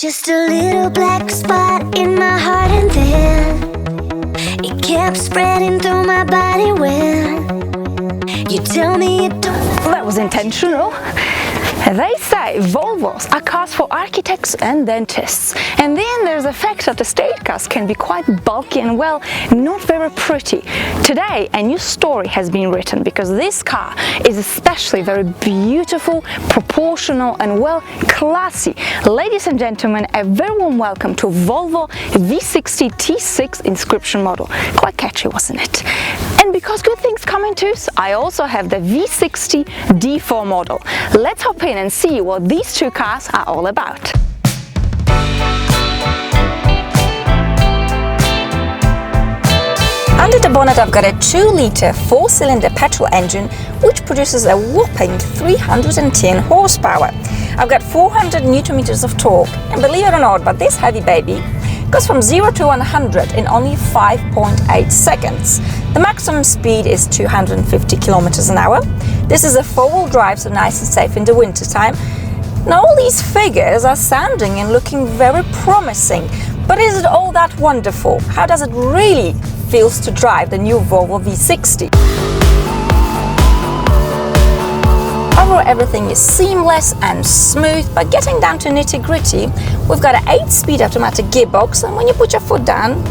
Just a little black spot in my heart, and then it kept spreading through my body when you tell me it don't. That was intentional. They say Volvos are cars for architects and dentists. And then there's the fact that the state cars can be quite bulky and, well, not very pretty. Today, a new story has been written because this car is especially very beautiful, proportional and, well, classy. Ladies and gentlemen, a very warm welcome to Volvo V60 T6 inscription model. Quite catchy, wasn't it? And because good things come in twos, I also have the V60 D4 model. Let's hop in and see what these two cars are all about. Under the bonnet I've got a 2-litre 4-cylinder petrol engine which produces a whopping 310 horsepower. I've got 400 Newton meters of torque, and believe it or not, but this heavy baby goes from 0 to 100 in only 5.8 seconds. The maximum speed is 250 kilometers an hour. This is a 4-wheel drive, so nice and safe in the winter time. Now all these figures are sounding and looking very promising, but is it all that wonderful? How does it really feel to drive the new Volvo V60? Overall, everything is seamless and smooth, but getting down to nitty-gritty, we've got an 8-speed automatic gearbox, and when you put your foot down,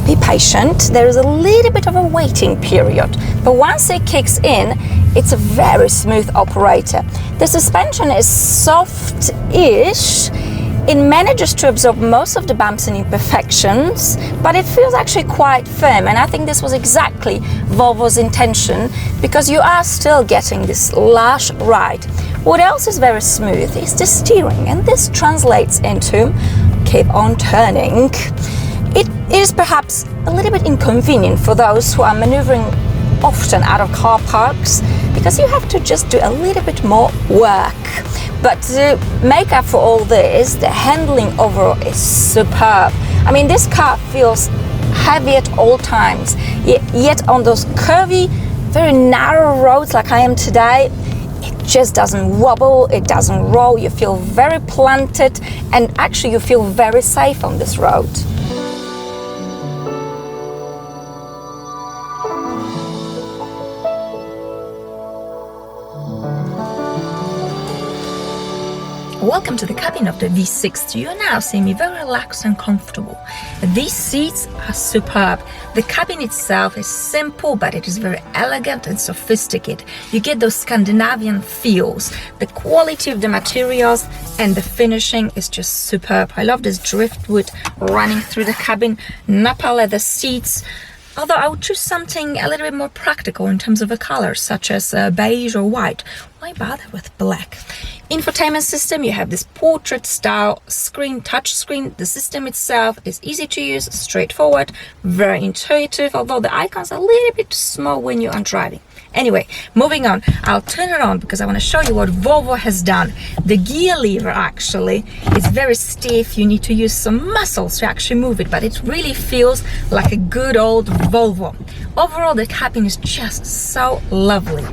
be patient, there is a little bit of a waiting period, but once it kicks in, it's a very smooth operator. The suspension is soft-ish. It manages to absorb most of the bumps and imperfections, but it feels actually quite firm, and I think this was exactly Volvo's intention, because you are still getting this lush ride. What else is very smooth is the steering, and this translates into keep on turning. It is perhaps a little bit inconvenient for those who are maneuvering often out of car parks, because you have to just do a little bit more work. But to make up for all this, the handling overall is superb. I mean, this car feels heavy at all times, yet on those curvy, very narrow roads like I am today, it just doesn't wobble, it doesn't roll, you feel very planted, and actually you feel very safe on this road. Welcome to the cabin of the V60. You now see me very relaxed and comfortable. These seats are superb. The cabin itself is simple, but it is very elegant and sophisticated. You get those Scandinavian feels. The quality of the materials and the finishing is just superb. I love this driftwood running through the cabin, Napa leather seats. Although I would choose something a little bit more practical in terms of a color, such as beige or white. Why bother with black? Infotainment system, you have this portrait style screen, touch screen. The system itself is easy to use, straightforward, very intuitive, although the icons are a little bit small when you are driving. Anyway, moving on, I'll turn it on because I want to show you what Volvo has done. The gear lever actually is very stiff. You need to use some muscles to actually move it, but it really feels like a good old Volvo. Overall, the cabin is just so lovely.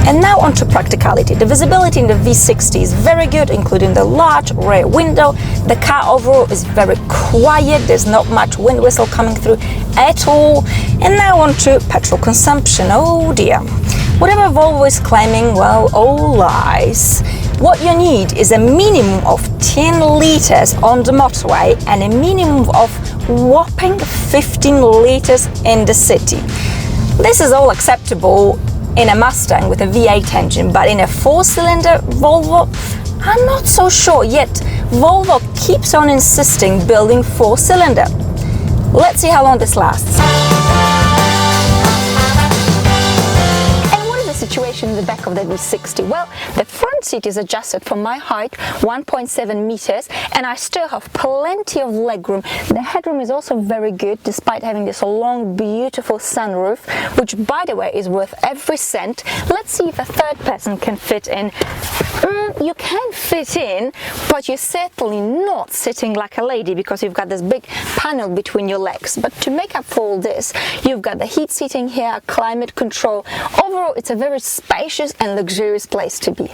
And now on to practicality. The visibility in the V60 is very good, including the large rear window. The car overall is very quiet. There's not much wind whistle coming through at all. And now on to petrol consumption. Oh dear. Whatever Volvo is claiming, well, all lies. What you need is a minimum of 10 liters on the motorway and a minimum of whopping 15 liters in the city. This is all acceptable in a Mustang with a V8 engine, but in a 4-cylinder Volvo, I'm not so sure, yet Volvo keeps on insisting building 4-cylinder. Let's see how long this lasts. Situation in the back of the V60? Well, the front seat is adjusted for my height, 1.7 meters, and I still have plenty of legroom. The headroom is also very good, despite having this long, beautiful sunroof, which, by the way, is worth every cent. Let's see if a third person can fit in. You can fit in, but you're certainly not sitting like a lady because you've got this big panel between your legs. But to make up for all this, you've got the heat seating here, climate control. Overall, it's a very spacious and luxurious place to be.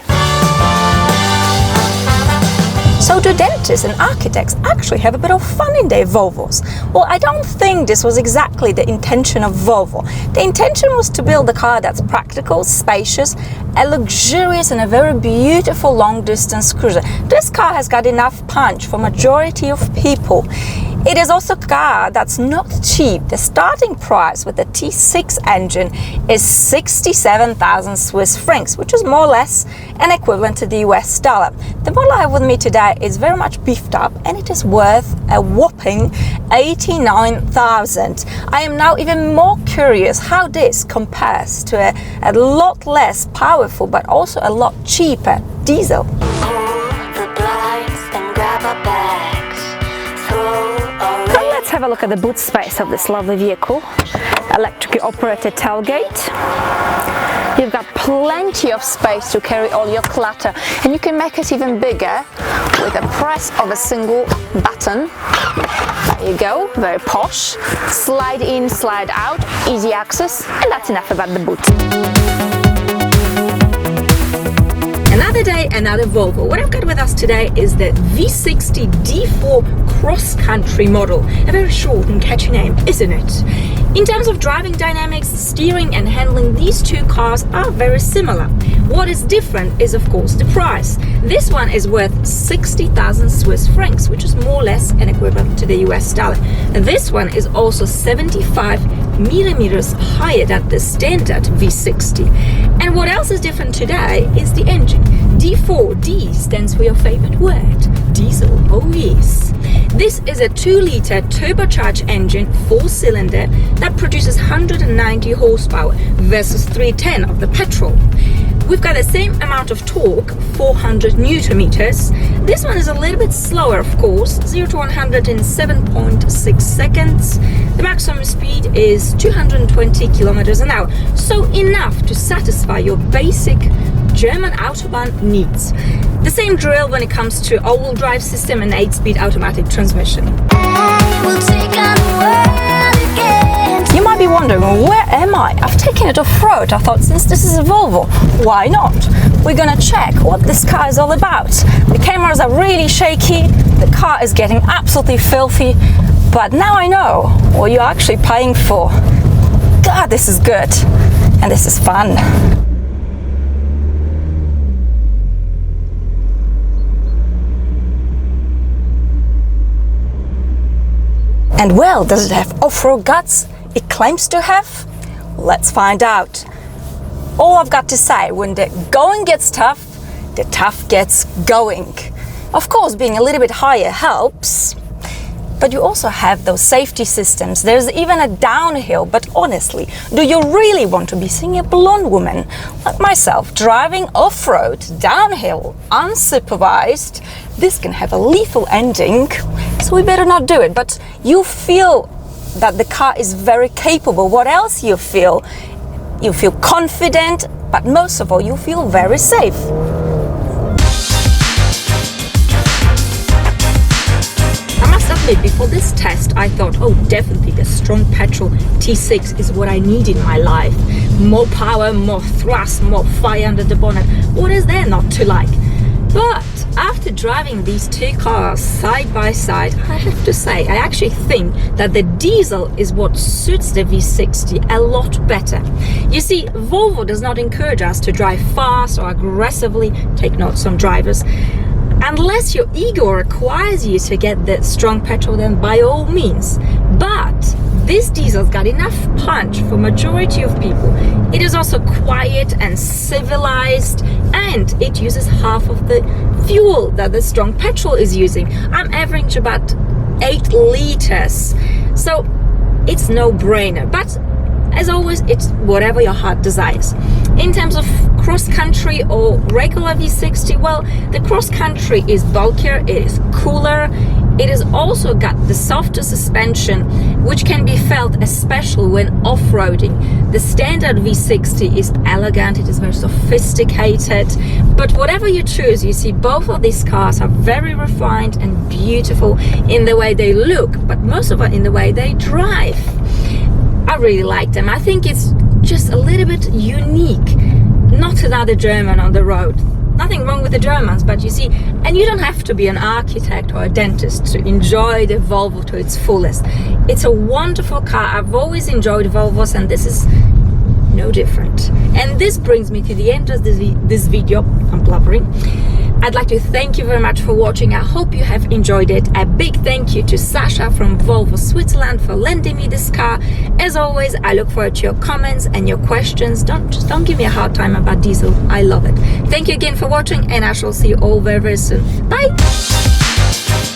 So do dentists and architects actually have a bit of fun in their Volvos? Well, I don't think this was exactly the intention of Volvo. The intention was to build a car that's practical, spacious, a luxurious and a very beautiful long-distance cruiser. This car has got enough punch for majority of people. It is also a car that's not cheap. The starting price with the T6 engine is 67,000 Swiss francs, which is more or less an equivalent to the US dollar. The model I have with me today is very much beefed up and it is worth a whopping 89,000. I am now even more curious how this compares to a lot less powerful but also a lot cheaper diesel. Let's have a look at the boot space of this lovely vehicle. Electrically operated tailgate. You've got plenty of space to carry all your clutter, and you can make it even bigger with a press of a single button. There you go, very posh. Slide in, slide out, easy access, and that's enough about the boot. Another day, another Volvo. What I've got with us today is the V60 D4 cross-country model. A very short and catchy name, isn't it? In terms of driving dynamics, steering and handling, these two cars are very similar. What is different is, of course, the price. This one is worth 60,000 Swiss francs, which is more or less an equivalent to the US dollar. And this one is also 75 millimeters higher than the standard V60. And what else is different today is the engine. D4, D stands for your favorite word, diesel, oh yes. This is a 2-liter turbocharged engine, 4-cylinder, that produces 190 horsepower versus 310 of the petrol. We've got the same amount of torque, 400 Newton meters. This one is a little bit slower, of course, 0 to 100 in 7.6 seconds. The maximum speed is 220 kilometers an hour, so enough to satisfy your basic German Autobahn needs. The same drill when it comes to all-wheel drive system and 8-speed automatic transmission. You might be wondering, where am I? I've taken it off-road. I thought, since this is a Volvo, why not? We're gonna check what this car is all about. The cameras are really shaky, the car is getting absolutely filthy, but now I know what you're actually paying for. God, this is good, and this is fun. And well, does it have off-road guts it claims to have? Let's find out. All I've got to say, when the going gets tough, the tough gets going. Of course, being a little bit higher helps, but you also have those safety systems. There's even a downhill, but honestly, do you really want to be seeing a blonde woman like myself driving off-road, downhill, unsupervised? This can have a lethal ending, so we better not do it. But you feel that the car is very capable. What else you feel? You feel confident, but most of all, you feel very safe. I must admit, before this test, I thought, oh, definitely the strong petrol T6 is what I need in my life. More power, more thrust, more fire under the bonnet. What is there not to like? But after driving these two cars side by side, I have to say, I actually think that the diesel is what suits the V60 a lot better. You see, Volvo does not encourage us to drive fast or aggressively, take note some drivers. Unless your ego requires you to get the strong petrol, then by all means. But this diesel's got enough punch for majority of people. It is also quiet and civilized, and it uses half of the fuel that the strong petrol is using. I'm averaging about 8 liters, so it's no brainer. But as always, it's whatever your heart desires. In terms of cross-country or regular V60, well, the cross-country is bulkier, it is cooler, it has also got the softer suspension, which can be felt especially when off-roading. The standard V60 is elegant, it is very sophisticated, But whatever you choose, you see both of these cars are very refined and beautiful in the way they look, but most of it in the way they drive. I really like them. I think it's just a little bit unique. Not another German on the road. Nothing wrong with the Germans, but you see, and you don't have to be an architect or a dentist to enjoy the Volvo to its fullest. It's a wonderful car. I've always enjoyed Volvos, and this is no different. And this brings me to the end of this video. I'm blubbering. I'd like to thank you very much for watching. I hope you have enjoyed it. A big thank you to Sasha from Volvo Switzerland for lending me this car. As always, I look forward to your comments and your questions. Don't give me a hard time about diesel. I love it. Thank you again for watching, and I shall see you all very, very soon. Bye.